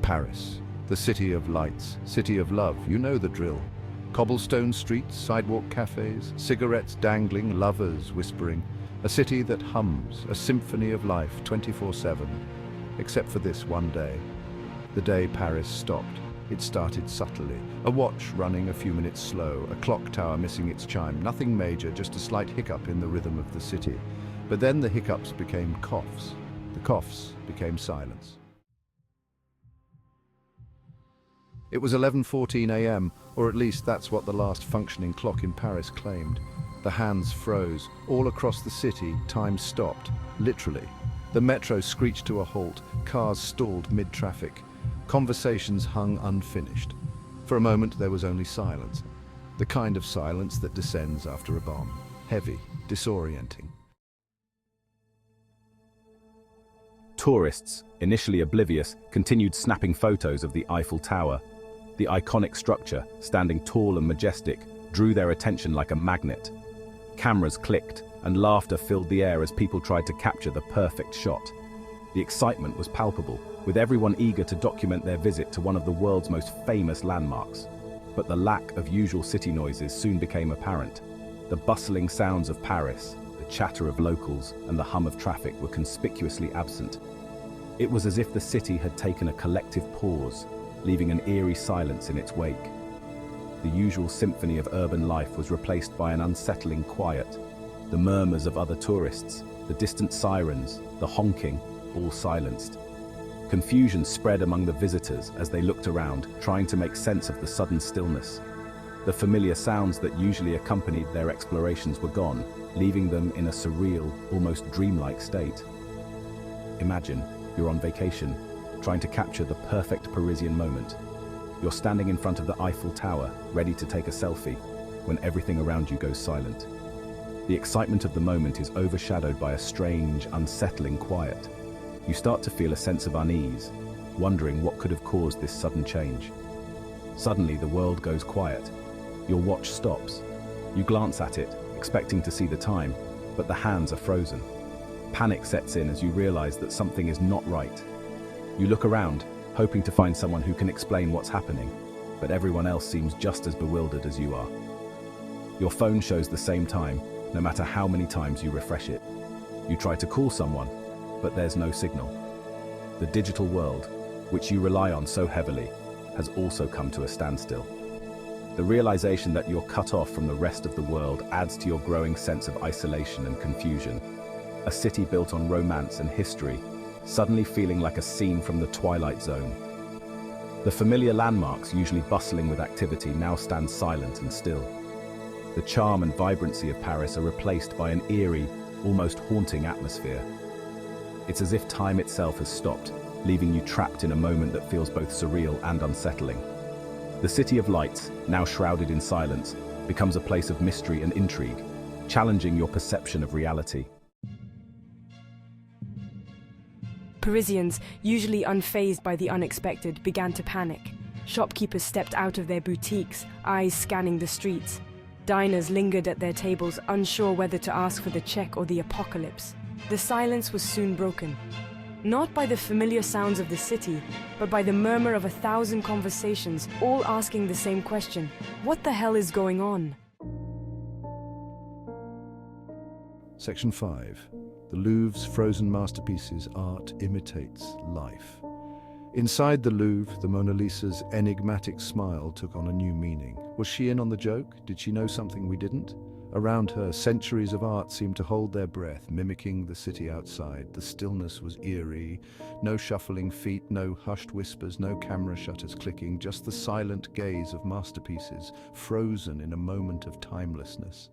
Paris, the city of lights, city of love, you know the drill. Cobblestone streets, sidewalk cafes, cigarettes dangling, lovers whispering. A city that hums, a symphony of life 24/7. Except for this one day. The day Paris stopped. It started subtly. A watch running a few minutes slow, a clock tower missing its chime. Nothing major, just a slight hiccup in the rhythm of the city. But then the hiccups became coughs. The coughs became silence. It was 11:14 a.m., or at least that's what the last functioning clock in Paris claimed. The hands froze. All across the city, time stopped, literally. The metro screeched to a halt, cars stalled mid-traffic. Conversations hung unfinished. For a moment there was only silence. The kind of silence that descends after a bomb. Heavy, disorienting. Tourists, initially oblivious, continued snapping photos of the Eiffel Tower. The iconic structure, standing tall and majestic, drew their attention like a magnet. Cameras clicked, and laughter filled the air as people tried to capture the perfect shot. The excitement was palpable, with everyone eager to document their visit to one of the world's most famous landmarks. But the lack of usual city noises soon became apparent. The bustling sounds of Paris, the chatter of locals, and the hum of traffic were conspicuously absent. It was as if the city had taken a collective pause, leaving an eerie silence in its wake. The usual symphony of urban life was replaced by an unsettling quiet. The murmurs of other tourists, the distant sirens, the honking, all silenced. Confusion spread among the visitors as they looked around, trying to make sense of the sudden stillness. The familiar sounds that usually accompanied their explorations were gone, leaving them in a surreal, almost dreamlike state. Imagine you're on vacation, trying to capture the perfect Parisian moment. You're standing in front of the Eiffel Tower, ready to take a selfie, when everything around you goes silent. The excitement of the moment is overshadowed by a strange, unsettling quiet. You start to feel a sense of unease, wondering what could have caused this sudden change. Suddenly, the world goes quiet. Your watch stops. You glance at it, expecting to see the time, but the hands are frozen. Panic sets in as you realize that something is not right. You look around, hoping to find someone who can explain what's happening, but everyone else seems just as bewildered as you are. Your phone shows the same time, no matter how many times you refresh it. You try to call someone, but there's no signal. The digital world, which you rely on so heavily, has also come to a standstill. The realization that you're cut off from the rest of the world adds to your growing sense of isolation and confusion. A city built on romance and history, suddenly feeling like a scene from the Twilight Zone. The familiar landmarks, usually bustling with activity, now stand silent and still. The charm and vibrancy of Paris are replaced by an eerie, almost haunting atmosphere. It's as if time itself has stopped, leaving you trapped in a moment that feels both surreal and unsettling. The city of lights, now shrouded in silence, becomes a place of mystery and intrigue, challenging your perception of reality. Parisians, usually unfazed by the unexpected, began to panic. Shopkeepers stepped out of their boutiques, eyes scanning the streets. Diners lingered at their tables, unsure whether to ask for the check or the apocalypse. The silence was soon broken. Not by the familiar sounds of the city, but by the murmur of 1,000 conversations, all asking the same question: what the hell is going on? Section 5. The Louvre's frozen masterpieces, art imitates life. Inside the Louvre, the Mona Lisa's enigmatic smile took on a new meaning. Was she in on the joke? Did she know something we didn't? Around her, centuries of art seemed to hold their breath, mimicking the city outside. The stillness was eerie. No shuffling feet, no hushed whispers, no camera shutters clicking, just the silent gaze of masterpieces, frozen in a moment of timelessness.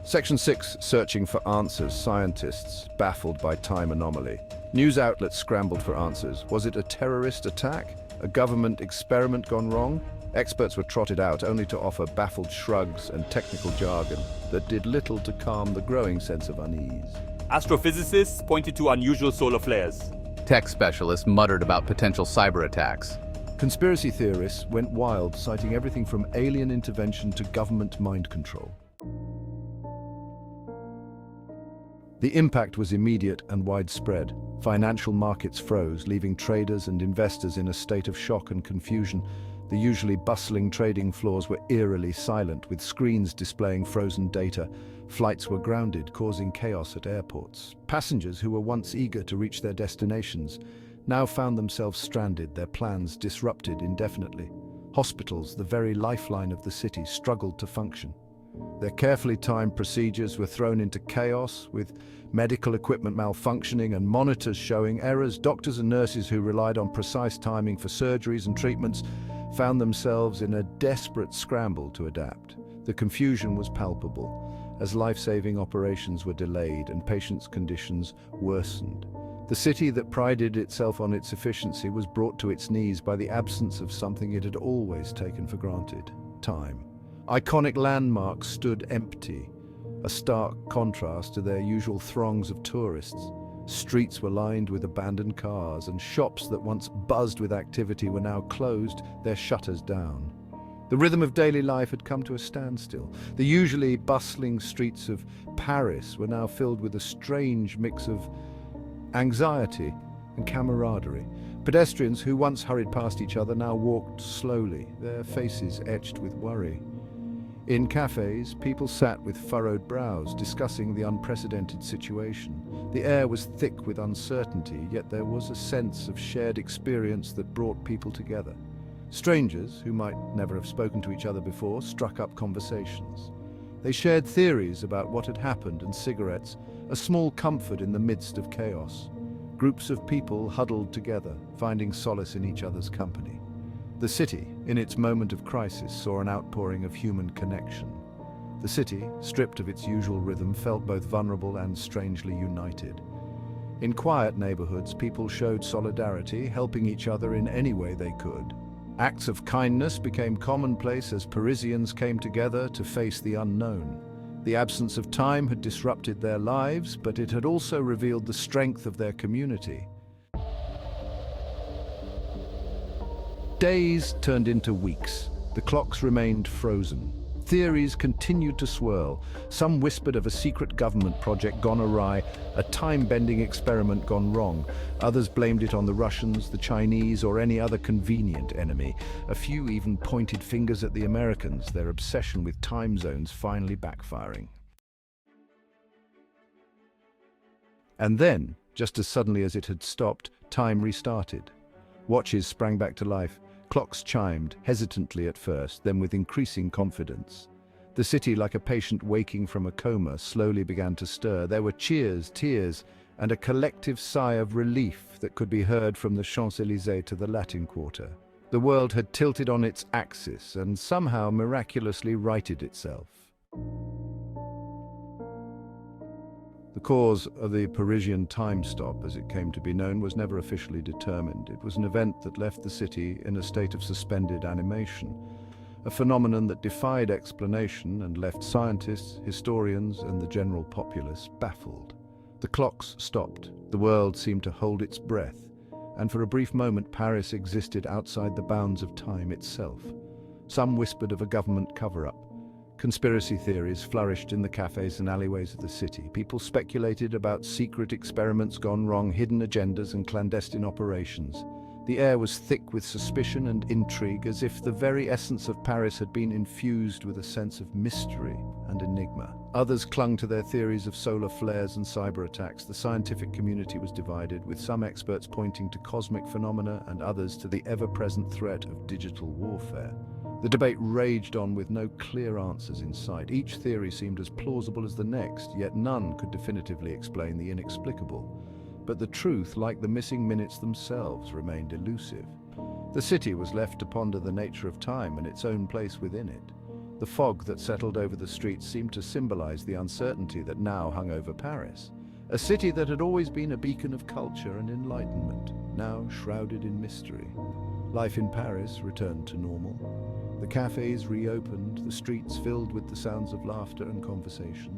Section 6, searching for answers. Scientists baffled by time anomaly. News outlets scrambled for answers. Was it a terrorist attack? A government experiment gone wrong? Experts were trotted out only to offer baffled shrugs and technical jargon that did little to calm the growing sense of unease. Astrophysicists pointed to unusual solar flares. Tech specialists muttered about potential cyberattacks. Conspiracy theorists went wild, citing everything from alien intervention to government mind control. The impact was immediate and widespread. Financial markets froze, leaving traders and investors in a state of shock and confusion. The usually bustling trading floors were eerily silent, with screens displaying frozen data. Flights were grounded, causing chaos at airports. Passengers who were once eager to reach their destinations now found themselves stranded, their plans disrupted indefinitely. Hospitals, the very lifeline of the city, struggled to function. Their carefully timed procedures were thrown into chaos, with medical equipment malfunctioning and monitors showing errors. Doctors and nurses who relied on precise timing for surgeries and treatments found themselves in a desperate scramble to adapt. The confusion was palpable, as life-saving operations were delayed and patients' conditions worsened. The city that prided itself on its efficiency was brought to its knees by the absence of something it had always taken for granted: time. Iconic landmarks stood empty, a stark contrast to their usual throngs of tourists. Streets were lined with abandoned cars, and shops that once buzzed with activity were now closed, their shutters down. The rhythm of daily life had come to a standstill. The usually bustling streets of Paris were now filled with a strange mix of anxiety and camaraderie. Pedestrians who once hurried past each other now walked slowly, their faces etched with worry. In cafes, people sat with furrowed brows, discussing the unprecedented situation. The air was thick with uncertainty, yet there was a sense of shared experience that brought people together. Strangers, who might never have spoken to each other before, struck up conversations. They shared theories about what had happened and cigarettes, a small comfort in the midst of chaos. Groups of people huddled together, finding solace in each other's company. The city, in its moment of crisis, saw an outpouring of human connection. The city, stripped of its usual rhythm, felt both vulnerable and strangely united. In quiet neighborhoods, people showed solidarity, helping each other in any way they could. Acts of kindness became commonplace as Parisians came together to face the unknown. The absence of time had disrupted their lives, but it had also revealed the strength of their community. Days turned into weeks. The clocks remained frozen. Theories continued to swirl. Some whispered of a secret government project gone awry, a time-bending experiment gone wrong. Others blamed it on the Russians, the Chinese, or any other convenient enemy. A few even pointed fingers at the Americans, their obsession with time zones finally backfiring. And then, just as suddenly as it had stopped, time restarted. Watches sprang back to life. Clocks chimed, hesitantly at first, then with increasing confidence. The city, like a patient waking from a coma, slowly began to stir. There were cheers, tears, and a collective sigh of relief that could be heard from the Champs-Élysées to the Latin Quarter. The world had tilted on its axis and somehow miraculously righted itself. The cause of the Parisian time stop, as it came to be known, was never officially determined. It was an event that left the city in a state of suspended animation, a phenomenon that defied explanation and left scientists, historians, and the general populace baffled. The clocks stopped, the world seemed to hold its breath, and for a brief moment Paris existed outside the bounds of time itself. Some whispered of a government cover-up. Conspiracy theories flourished in the cafes and alleyways of the city. People speculated about secret experiments gone wrong, hidden agendas, and clandestine operations. The air was thick with suspicion and intrigue, as if the very essence of Paris had been infused with a sense of mystery and enigma. Others clung to their theories of solar flares and cyberattacks. The scientific community was divided, with some experts pointing to cosmic phenomena and others to the ever-present threat of digital warfare. The debate raged on with no clear answers in sight. Each theory seemed as plausible as the next, yet none could definitively explain the inexplicable. But the truth, like the missing minutes themselves, remained elusive. The city was left to ponder the nature of time and its own place within it. The fog that settled over the streets seemed to symbolize the uncertainty that now hung over Paris. A city that had always been a beacon of culture and enlightenment, now shrouded in mystery. Life in Paris returned to normal. The cafes reopened, the streets filled with the sounds of laughter and conversation,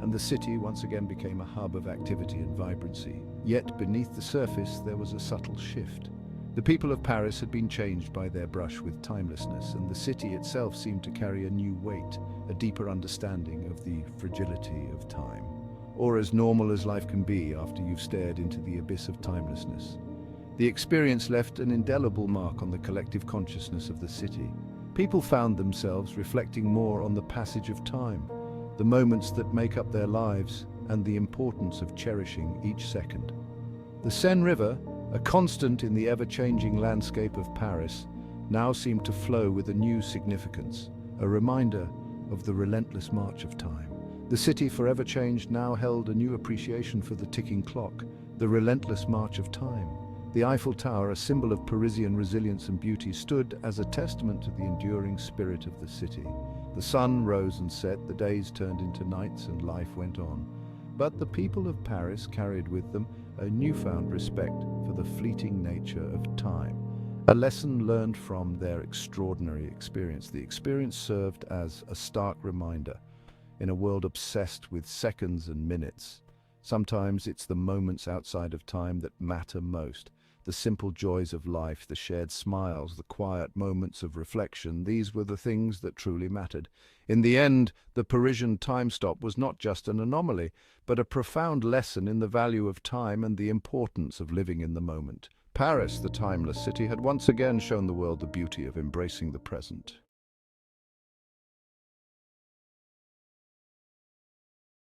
and the city once again became a hub of activity and vibrancy. Yet beneath the surface there was a subtle shift. The people of Paris had been changed by their brush with timelessness, and the city itself seemed to carry a new weight, a deeper understanding of the fragility of time. or as normal as life can be after you've stared into the abyss of timelessness. The experience left an indelible mark on the collective consciousness of the city. People found themselves reflecting more on the passage of time, the moments that make up their lives, and the importance of cherishing each second. The Seine River, a constant in the ever-changing landscape of Paris, now seemed to flow with a new significance, a reminder of the relentless march of time. The city, forever changed, now held a new appreciation for the ticking clock, the relentless march of time. The Eiffel Tower, a symbol of Parisian resilience and beauty, stood as a testament to the enduring spirit of the city. The sun rose and set, the days turned into nights, and life went on. But the people of Paris carried with them a newfound respect for the fleeting nature of time, a lesson learned from their extraordinary experience. The experience served as a stark reminder. In a world obsessed with seconds and minutes, sometimes it's the moments outside of time that matter most. The simple joys of life, the shared smiles, the quiet moments of reflection, these were the things that truly mattered. In the end, the Parisian time stop was not just an anomaly, but a profound lesson in the value of time and the importance of living in the moment. Paris, the timeless city, had once again shown the world the beauty of embracing the present.